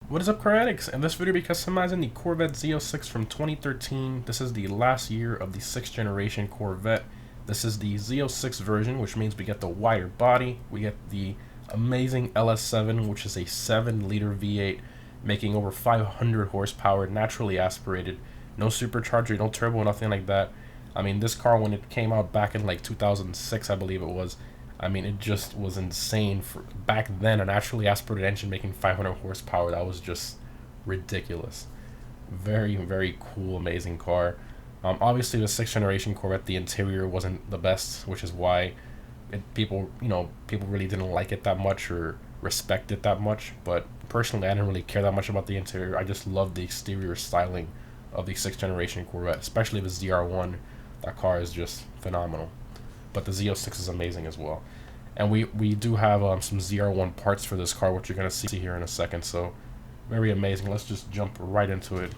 What is up, car addicts? In this video, we'll be customizing the Corvette Z06 from 2013. This is the last year of the 6th generation Corvette. This is the Z06 version, which means we get the wider body. We get the amazing LS7, which is a 7-liter V8, making over 500 horsepower, naturally aspirated. No supercharger, no turbo, nothing like that. I mean, this car, when it came out back in like 2006, I believe it was, I mean, it just was insane. For back then, a naturally aspirated engine making 500 horsepower, that was just ridiculous. Very, very cool, amazing car. Obviously, the 6th generation Corvette, the interior wasn't the best, which is why people really didn't like it that much or respect it that much. But personally, I didn't really care that much about the interior. I just loved the exterior styling of the 6th generation Corvette, especially the ZR1. That car is just phenomenal. But the Z06 is amazing as well. And we do have some ZR1 parts for this car, which you're going to see here in a second. So very amazing. Let's just jump right into it.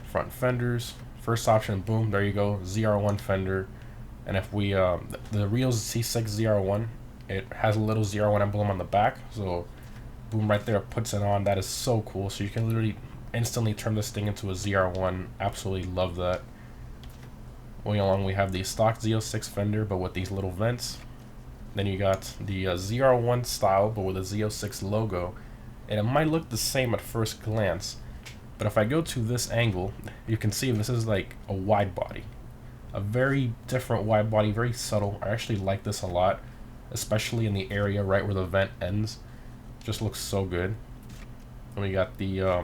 Front fenders. First option, boom, there you go, ZR1 fender. And if we, the real C6 ZR1, it has a little ZR1 emblem on the back. So boom, right there, puts it on. That is so cool. So you can literally instantly turn this thing into a ZR1. Absolutely love that. Going along, we have the stock Z06 fender, but with these little vents. Then you got the ZR1 style, but with a Z06 logo. And it might look the same at first glance, but if I go to this angle, you can see this is like a wide body. A very different wide body, very subtle. I actually like this a lot, especially in the area right where the vent ends. Just looks so good. And we got the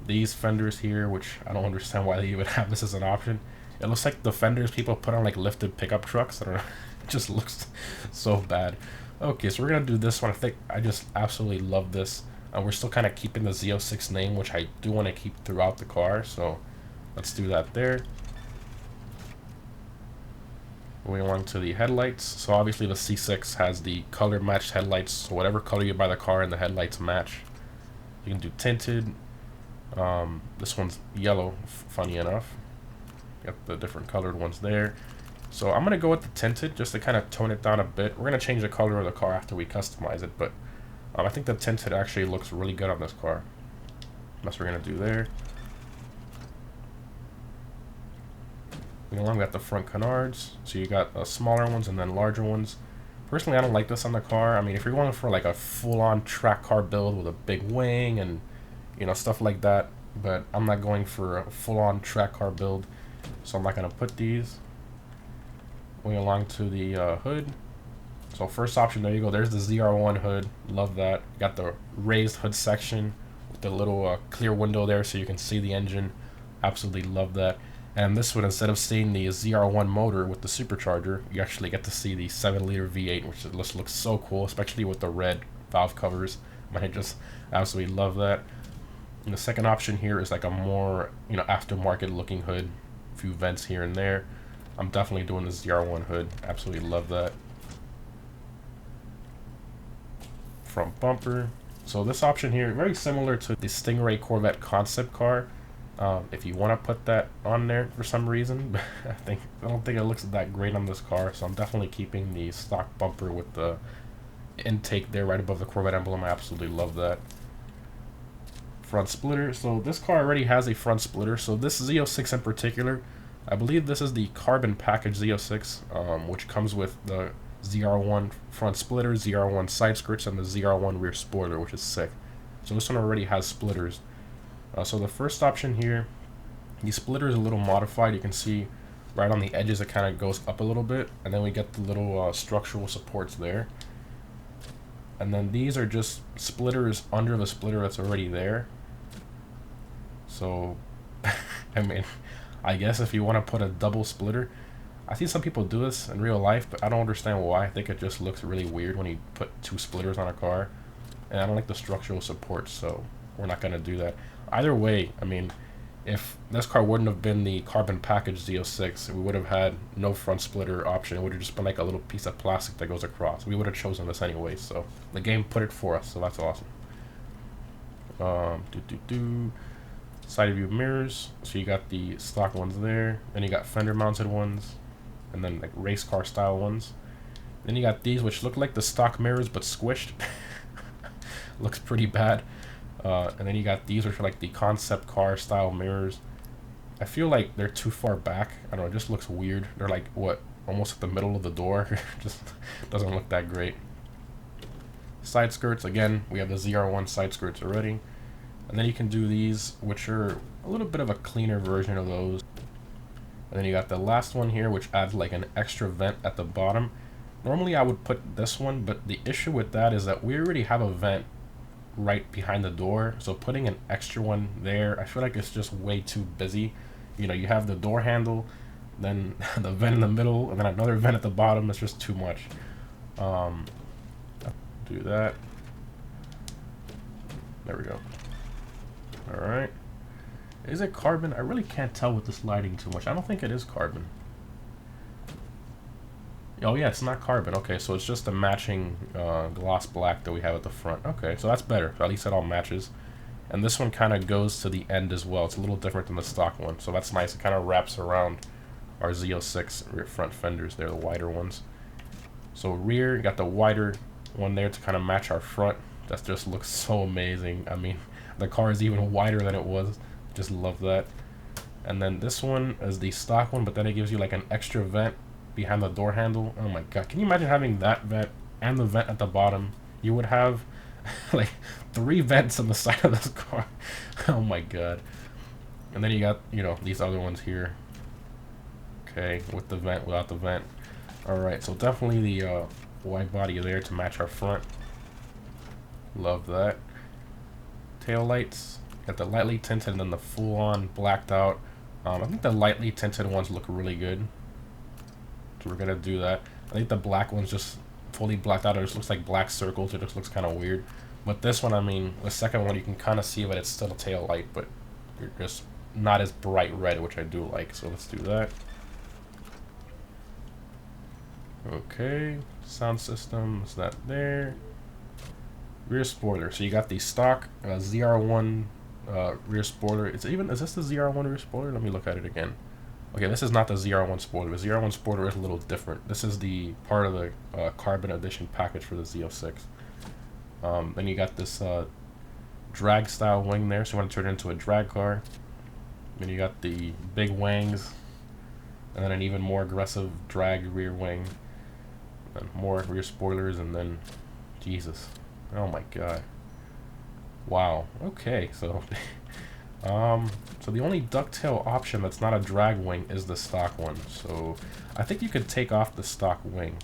these fenders here, which I don't understand why they even have this as an option. It looks like the fenders people put on like lifted pickup trucks. I don't know. It just looks so bad. Okay, so we're gonna do this one. I just absolutely love this. We're still kind of keeping the Z06 name, which I do want to keep throughout the car. So let's do that there. Moving along to the headlights. So obviously the C6 has the color matched headlights. So whatever color you buy the car and the headlights match. You can do tinted. This one's yellow, funny enough. Got the different colored ones there. So I'm gonna go with the tinted just to kind of tone it down a bit. We're gonna change the color of the car after we customize it, but I think the tinted actually looks really good on this car. That's what we're gonna do there. Moving along, we got the front canards. So you got smaller ones and then larger ones. Personally, I don't like this on the car. I mean, if you're going for like a full-on track car build with a big wing and stuff like that, but I'm not going for a full-on track car build. So I'm not going to put these. Going along to the hood. So first option, there you go. There's the ZR1 hood. Love that. Got the raised hood section with the little clear window there so you can see the engine. Absolutely love that. And this one, instead of seeing the ZR1 motor with the supercharger, you actually get to see the 7-liter V8, which just looks so cool, especially with the red valve covers. I just absolutely love that. And the second option here is like a more aftermarket looking hood. Few vents here and there. I'm definitely doing the ZR1 hood. Absolutely love that. Front bumper. So this option here, very similar to the Stingray Corvette concept car. If you want to put that on there for some reason, I don't think it looks that great on this car. So I'm definitely keeping the stock bumper with the intake there right above the Corvette emblem. I absolutely love that. Front splitter. So this car already has a front splitter. So this Z06 in particular, I believe this is the carbon package Z06, which comes with the ZR1 front splitter, ZR1 side skirts, and the ZR1 rear spoiler, which is sick. So this one already has splitters. So the first option here, the splitter is a little modified. You can see right on the edges it kind of goes up a little bit, and then we get the little structural supports there. And then these are just splitters under the splitter that's already there. So, I mean, I guess if you want to put a double splitter, I see some people do this in real life, but I don't understand why. I think it just looks really weird when you put 2 splitters on a car. And I don't like the structural support, so we're not going to do that. Either way, I mean, if this car wouldn't have been the carbon package Z06, we would have had no front splitter option. It would have just been like a little piece of plastic that goes across. We would have chosen this anyway, so the game put it for us, so that's awesome. Sideview mirrors. So you got the stock ones there, and you got fender mounted ones, and then like race car style ones. Then you got these which look like the stock mirrors but squished. looks pretty bad. And then you got these, which are like the concept car style mirrors. I feel like they're too far back. I don't know, it just looks weird. They're like, what, almost at the middle of the door? Just doesn't look that great. Side skirts, again, we have the ZR1 side skirts already. And then you can do these, which are a little bit of a cleaner version of those. And then you got the last one here, which adds like an extra vent at the bottom. Normally I would put this one, but the issue with that is that we already have a vent right behind the door, so putting an extra one there, I feel like it's just way too busy. You know, you have the door handle, then the vent in the middle, and then another vent at the bottom. It's just too much. Do that. There we go. All right. Is it carbon? I really can't tell with this lighting too much. I don't think it is carbon. Oh yeah, it's not carbon. Okay, so it's just a matching gloss black that we have at the front. Okay, so that's better. At least it all matches. And this one kind of goes to the end as well. It's a little different than the stock one, so that's nice. It kind of wraps around our Z06 rear front fenders. They're the wider ones. So rear, you got the wider one there to kind of match our front. That just looks so amazing. I mean, the car is even wider than it was. Just love that. And then this one is the stock one, but then it gives you like an extra vent behind the door handle. Oh my god, can you imagine having that vent and the vent at the bottom? You would have like 3 vents on the side of this car. Oh my god. And then you got, you know, these other ones here. Okay, with the vent, without the vent. Alright, so definitely the wide body there to match our front. Love that. Tail lights. Got the lightly tinted and then the full-on blacked out. I think the lightly tinted ones look really good. So we're gonna do that. I think the black one's just fully blacked out. It just looks like black circles. It just looks kind of weird. But this one, I mean, the second one, you can kind of see that it's still a tail light, but you're just not as bright red, which I do like. So let's do that. Okay, sound system is that there. Rear spoiler. So you got the stock ZR1 rear spoiler. Is this the ZR1 rear spoiler? Let me look at it again. Okay, this is not the ZR1 spoiler. The ZR1 spoiler is a little different. This is the part of the carbon edition package for the Z06. Then you got this drag style wing there, so you want to turn it into a drag car. Then you got the big wings, and then an even more aggressive drag rear wing, and more rear spoilers, and then Jesus, oh my god, wow. Okay, so so the only ducktail option that's not a drag wing is the stock one. So I think you could take off the stock wing.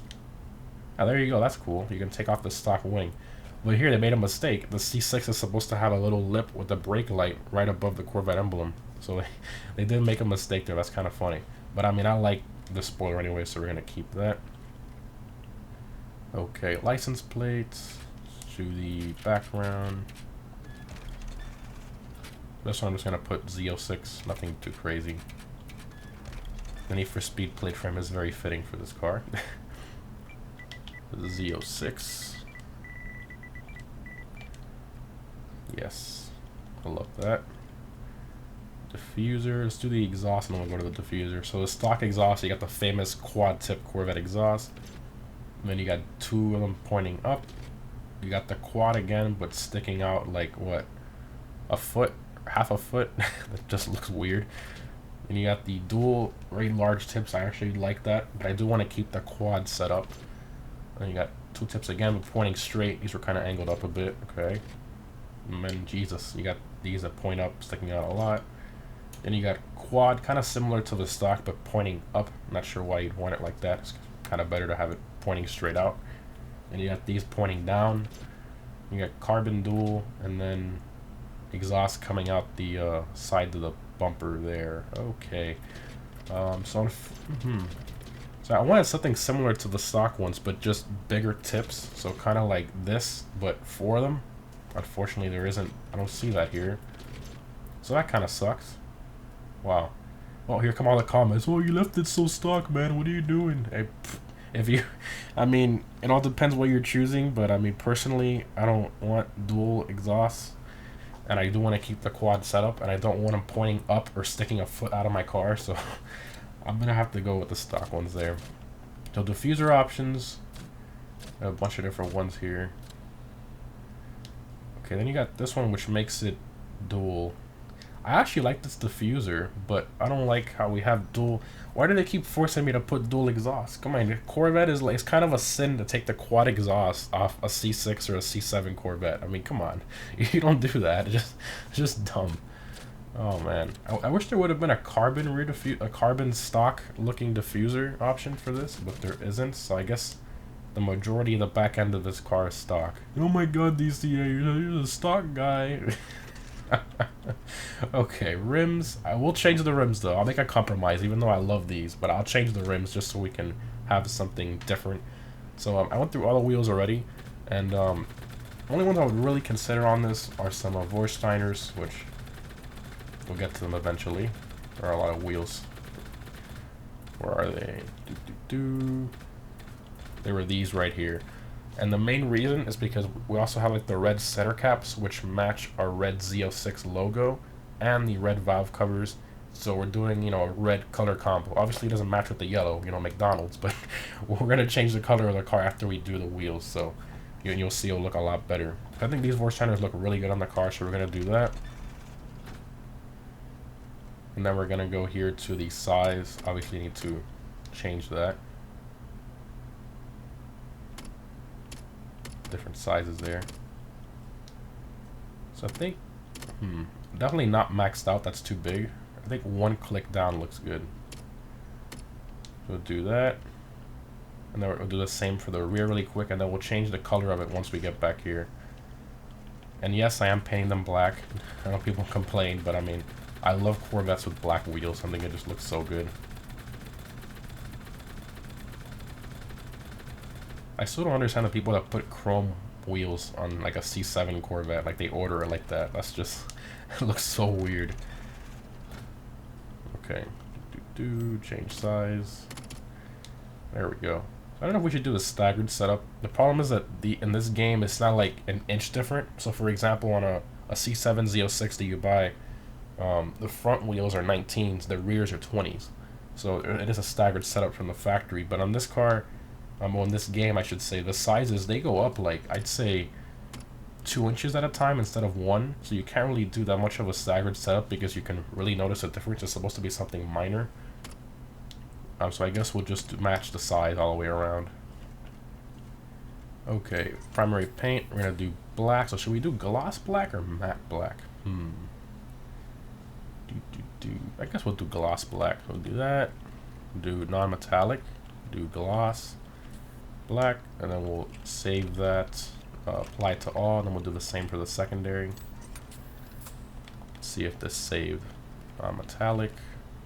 Oh, there you go. That's cool. You can take off the stock wing. But here they made a mistake. The C6 is supposed to have a little lip with a brake light right above the Corvette emblem. So they did make a mistake there. That's kind of funny. But I mean, I like the spoiler anyway, so we're going to keep that. Okay, license plates. To the background. This one I'm just going to put Z06, nothing too crazy. The Need for Speed plate frame is very fitting for this car. The Z06. Yes, I love that. Diffuser, let's do the exhaust and then we'll go to the diffuser. So the stock exhaust, you got the famous quad tip Corvette exhaust. And then you got 2 of them pointing up. You got the quad again, but sticking out like what? A foot? Half a foot. That just looks weird. And you got the dual very large tips. I actually like that, but I do want to keep the quad set up. And you got 2 tips again, but pointing straight. These were kind of angled up a bit. Okay. And then Jesus, you got these that point up, sticking out a lot. Then you got quad, kind of similar to the stock, but pointing up. I'm not sure why you'd want it like that. It's kind of better to have it pointing straight out. And you got these pointing down. You got carbon dual, and then exhaust coming out the side of the bumper there. Okay. So I wanted something similar to the stock ones, but just bigger tips. So kind of like this, but 4 of them. Unfortunately, there isn't. I don't see that here. So that kind of sucks. Wow. Well, here come all the comments. Oh, you left it so stock, man. What are you doing? Hey, if you, I mean, it all depends what you're choosing, but I mean, personally, I don't want dual exhausts, and I do want to keep the quad setup, and I don't want them pointing up or sticking a foot out of my car, so I'm gonna have to go with the stock ones there. So diffuser options, a bunch of different ones here. Okay, then you got this one, which makes it dual. I actually like this diffuser, but I don't like how we have dual. Why do they keep forcing me to put dual exhaust? Come on, the Corvette is like, it's kind of a sin to take the quad exhaust off a C6 or a C7 Corvette. I mean, come on, you don't do that. It's just dumb. Oh man, I wish there would have been a carbon rear a carbon stock looking diffuser option for this, but there isn't. So I guess the majority of the back end of this car is stock. Oh my God, DCA, you're a stock guy. Okay, rims. I will change the rims though. I'll make a compromise, even though I love these, but I'll change the rims just so we can have something different. So I went through all the wheels already, and only ones I would really consider on this are some Vorsteiners, which we'll get to them eventually. There are a lot of wheels. Where are they? There were these right here. And the main reason is because we also have like the red center caps, which match our red Z06 logo, and the red valve covers. So we're doing, you know, a red color combo. Obviously it doesn't match with the yellow, you know, McDonald's, but we're gonna change the color of the car after we do the wheels. So you'll see it'll look a lot better. I think these Vorsteiners look really good on the car, so we're gonna do that. And then we're gonna go here to the size. Obviously need to change that. Different sizes there. So I think, definitely not maxed out. That's too big. I think one click down looks good. So we'll do that. And then we'll do the same for the rear really quick, and then we'll change the color of it once we get back here. And yes, I am painting them black. I know people complain, but I mean, I love Corvettes with black wheels. I think it just looks so good. I still don't understand the people that put chrome wheels on like a C7 Corvette, like they order it like that. That's just, it looks so weird. Okay, change size. There we go. I don't know if we should do a staggered setup. The problem is that in this game it's not like an inch different. So for example, on a C7 Z06 that you buy, the front wheels are 19s, the rears are 20s. So it is a staggered setup from the factory. But on this car, on this game, I should say, the sizes, they go up like, I'd say 2 inches at a time instead of 1. So you can't really do that much of a staggered setup because you can really notice a difference. It's supposed to be something minor. So I guess we'll just match the size all the way around. Okay, primary paint, we're gonna do black. So should we do gloss black or matte black? I guess we'll do gloss black. We'll do that. Do non-metallic. Do gloss black, and then we'll save that, apply to all, and then we'll do the same for the secondary. See if this saved. Metallic,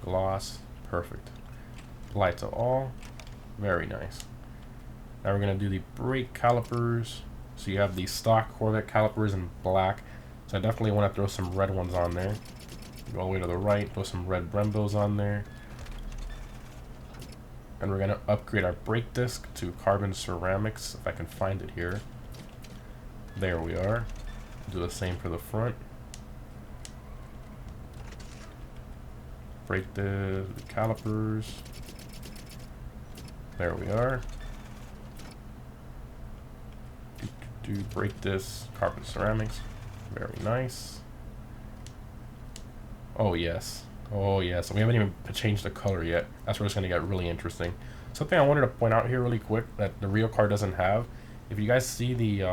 gloss, perfect. Apply to all, very nice. Now we're gonna do the brake calipers. So you have the stock Corvette calipers in black. So I definitely want to throw some red ones on there. Go all the way to the right, throw some red Brembos on there. And we're gonna upgrade our brake disc to carbon ceramics, if I can find it here. There we are. Do the same for the front. Brake the calipers. There we are. Do brake disc, carbon ceramics. Very nice. Oh yes. Oh yes, we haven't even changed the color yet. That's where it's going to get really interesting. Something I wanted to point out here really quick that the real car doesn't have. If you guys see the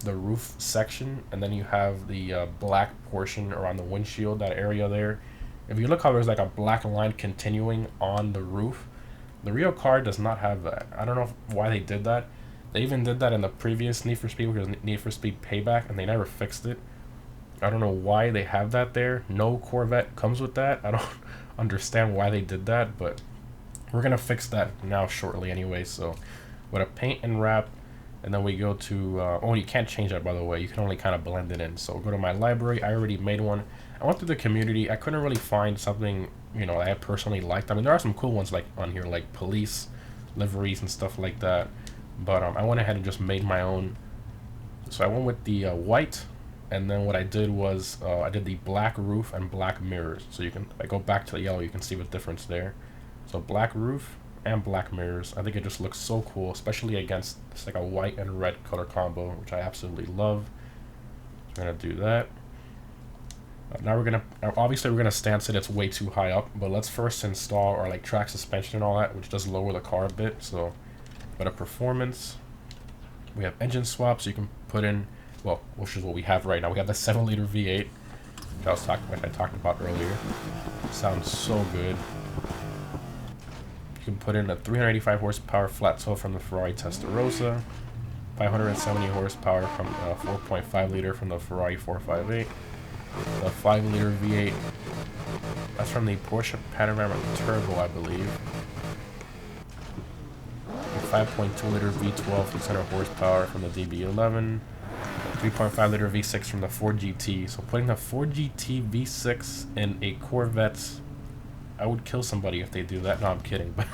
roof section, and then you have the black portion around the windshield, that area there. If you look how there's like a black line continuing on the roof, the real car does not have that. I don't know why they did that. They even did that in the previous Need for Speed, which was Need for Speed Payback, and they never fixed it. I don't know why they have that there. No Corvette comes with that. I don't understand why they did that, but we're gonna fix that now shortly anyway. So with a paint and wrap, and then we go to oh, you can't change that, by the way. You can only kind of blend it in. So go to my library. I already made one. I went through the community. I couldn't really find something, you know, I personally liked. I mean, there are some cool ones like on here, like police liveries and stuff like that, but I went ahead and just made my own. So I went with the white. And then what I did was I did the black roof and black mirrors. So you can, if I go back to the yellow, you can see the difference there. So black roof and black mirrors. I think it just looks so cool, especially against it's like a white and red color combo, which I absolutely love. So we're gonna do that. Now obviously we're gonna stance it. It's way too high up, but let's first install our like track suspension and all that, which does lower the car a bit. So, better performance. We have engine swap, so you can put in, well, which is what we have right now. We have the 7-liter V8, which I talked about earlier. Sounds so good. You can put in a 385 horsepower flat toe from the Ferrari Testarossa, 570 horsepower from 4.5 liter from the Ferrari 458. The 5-liter V8, that's from the Porsche Panamera Turbo, I believe. The 5.2-liter V12, 600 horsepower from the DB11. 3.5-liter V6 from the Ford GT. So putting the Ford GT V6 in a Corvette, I would kill somebody if they do that. No, I'm kidding, but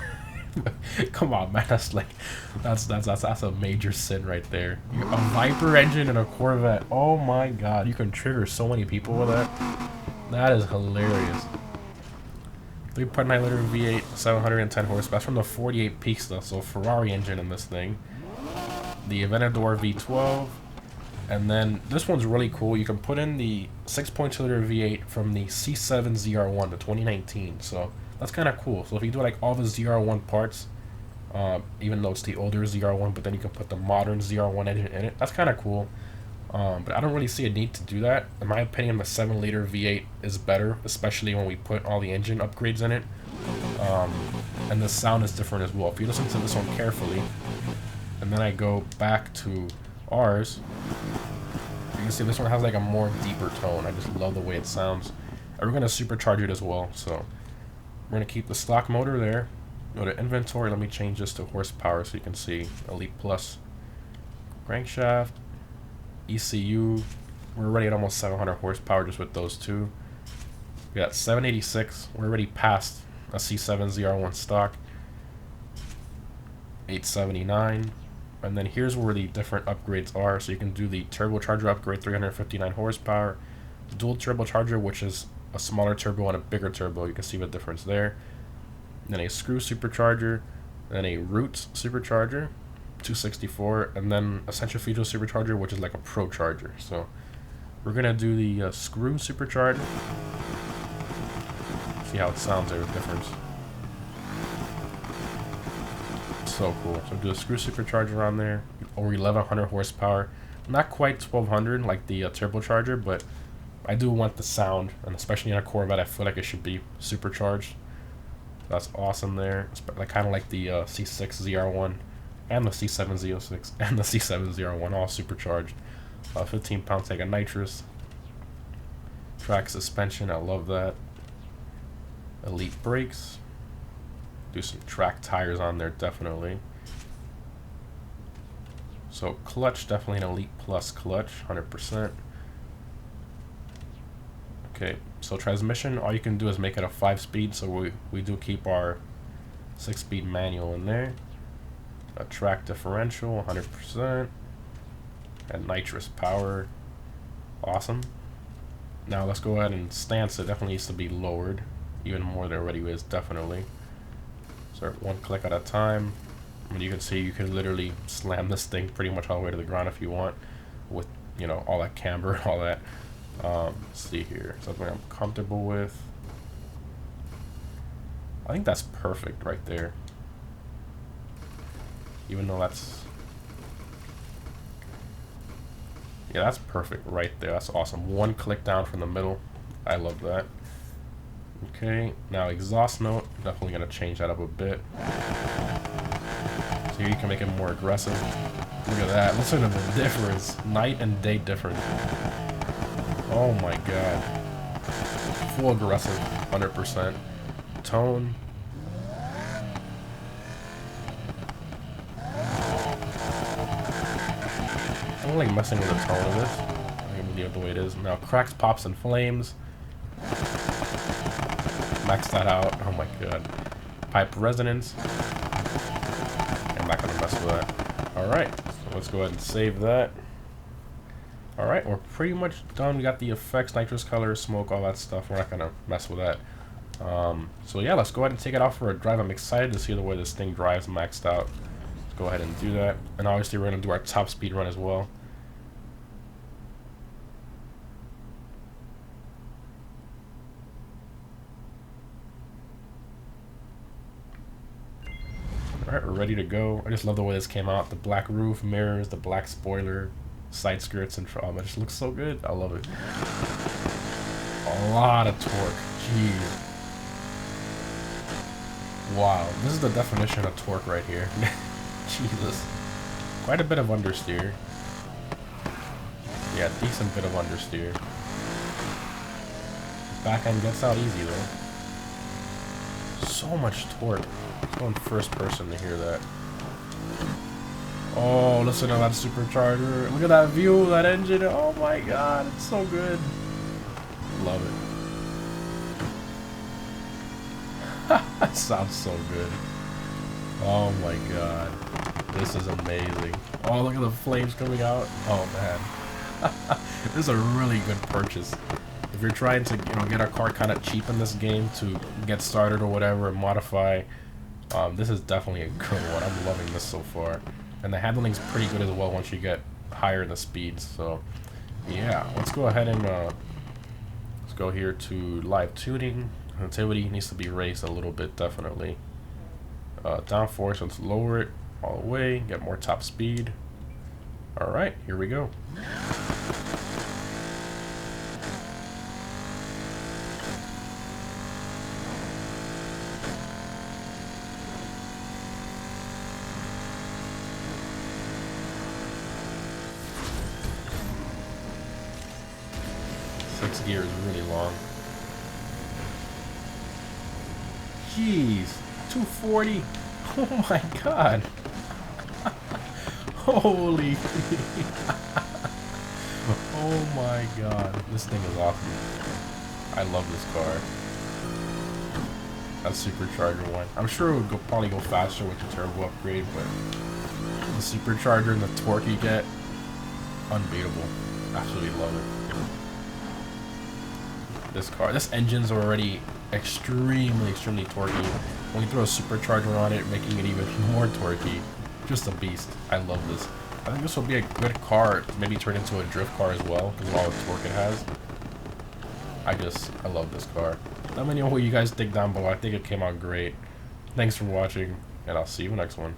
come on, man. That's a major sin right there. A Viper engine in a Corvette. Oh my god, you can trigger so many people with that. That is hilarious. 3.9-liter V8, 710 horsepower. That's from the 48 Pista, so Ferrari engine in this thing. The Aventador V12. And then this one's really cool. You can put in the 6.2-liter V8 from the C7 ZR1 to 2019. So that's kind of cool. So if you do like all the ZR1 parts, even though it's the older ZR1, but then you can put the modern ZR1 engine in it, that's kind of cool. But I don't really see a need to do that. In my opinion, the 7-liter V8 is better, especially when we put all the engine upgrades in it. And the sound is different as well. If you listen to this one carefully, and then I go back to ours, you can see this one has like a more deeper tone. I just love the way it sounds. And we're going to supercharge it as well. So we're going to keep the stock motor there. Go to inventory. Let me change this to horsepower so you can see Elite Plus. Crankshaft. ECU. We're already at almost 700 horsepower just with those two. We got 786. We're already past a C7 ZR1 stock. 879. And then here's where the different upgrades are. So you can do the turbocharger upgrade, 359 horsepower. Dual turbocharger, which is a smaller turbo and a bigger turbo. You can see the difference there. Then a screw supercharger. Then a root supercharger, 264. And then a centrifugal supercharger, which is like a pro charger. So we're going to do the screw supercharger. See how it sounds there, the difference. So cool. So do a screw supercharger on there, over 1100 horsepower. Not quite 1200 like the turbocharger, but I do want the sound, and especially in a Corvette, I feel like it should be supercharged. That's awesome there. It's like kind of like the C6 ZR1 and the C7 Z06 and the C7 ZR1 all supercharged. 15-pound tank of nitrous. Track suspension, I love that. Elite brakes. Do some track tires on there, definitely. So clutch, definitely an Elite Plus clutch, 100%. Okay, so transmission, all you can do is make it a 5-speed, so we do keep our 6-speed manual in there. A track differential, 100%. And nitrous power, awesome. Now let's go ahead and stance it. Definitely needs to be lowered, even more than it already is, definitely. Start one click at a time. And you can see you can literally slam this thing pretty much all the way to the ground if you want, with, you know, all that camber and all that. Let's see here, something I'm comfortable with. I think that's perfect right there. Even though that's, yeah, that's perfect right there. That's awesome. One click down from the middle. I love that. Okay, now exhaust note. Definitely gonna change that up a bit. So here you can make it more aggressive. Look at that. Listen to the difference. Night and day difference. Oh my god. Full aggressive, 100%. Tone. I don't like messing with the tone of this. I'm gonna leave it the way it is. Now cracks, pops, and flames. Max that out. Oh my god. Pipe resonance. I'm not gonna mess with that. Alright, so let's go ahead and save that. Alright, we're pretty much done. We got the effects, nitrous color, smoke, all that stuff. We're not gonna mess with that. So yeah, let's go ahead and take it out for a drive. I'm excited to see the way this thing drives maxed out. Let's go ahead and do that. And obviously we're gonna do our top speed run as well. Alright, we're ready to go. I just love the way this came out. The black roof, mirrors, the black spoiler, side skirts, and it just looks so good. I love it. A lot of torque. Jeez. Wow, this is the definition of torque right here. Jesus. Quite a bit of understeer. Yeah, decent bit of understeer. Back end gets out easy though. So much torque. Let's go in first person to hear that. Oh, listen to that supercharger. Look at that view, that engine. Oh my god, it's so good. Love it. That sounds so good. Oh my god. This is amazing. Oh, look at the flames coming out. Oh man. This is a really good purchase. If you're trying to, get a car kind of cheap in this game to get started or whatever and modify, this is definitely a good one. I'm loving this so far. And the handling's pretty good as well once you get higher in the speeds. So, yeah, let's go ahead and let's go here to live tuning. Activity needs to be raised a little bit, definitely. Downforce, let's lower it all the way, get more top speed. Alright, here we go. Sixth gear is really long. Jeez, 240. Oh my god. Holy. Oh my god. This thing is awesome. I love this car. That supercharger one. I'm sure it would probably go faster with the turbo upgrade, but the supercharger and the torque you get, unbeatable. Absolutely love it. This car, this engine's already extremely torquey. When you throw a supercharger on it, making it even more torquey, just a beast. I love this. I think this will be a good car, maybe turn into a drift car as well, because of all the torque it has. I love this car. Let me know what you guys think down below. I think it came out great. Thanks for watching, and I'll see you next one.